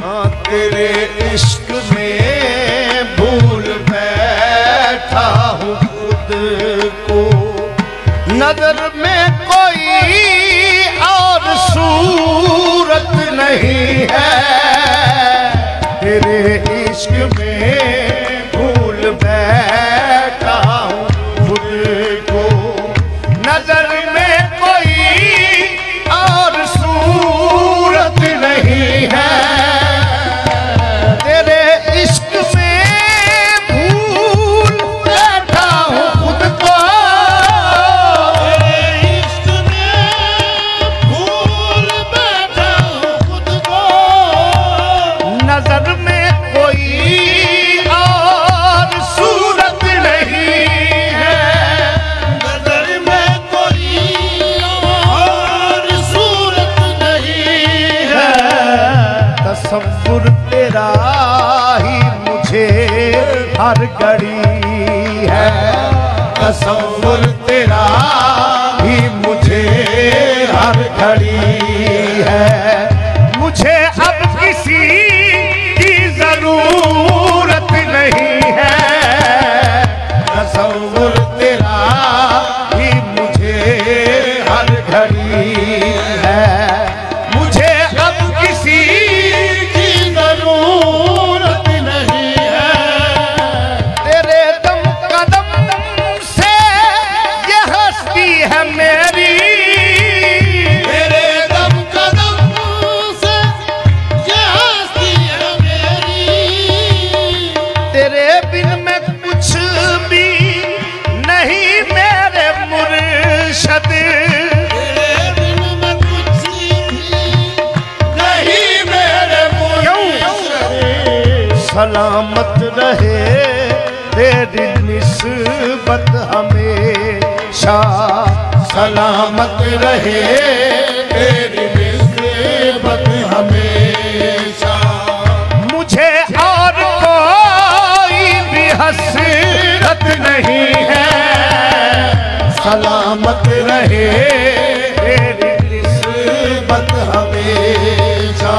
तेरे इश्क में भूल बैठा हूँ खुद को। नजर में कोई और सूरत नहीं है, तेरे इश्क में भूल बैठा हूँ खुद को। नजर में कोई और सूरत नहीं है, तसव्वुर तेरा ही मुझे हर घड़ी है। तसव्वुर तेरा ही मुझे हर घड़ी है। मुझे अब किसी की जरूरत नहीं है, तसव्वुर तेरा ही मुझे हर घड़ी है। मुझे अब किसी सलामत रहे तेरी निस्बत हमेशा। सलामत रहे तेरी निस्बत हमेशा। मुझे और कोई भी हसरत नहीं है, सलामत रहे तेरी निस्बत हमेशा।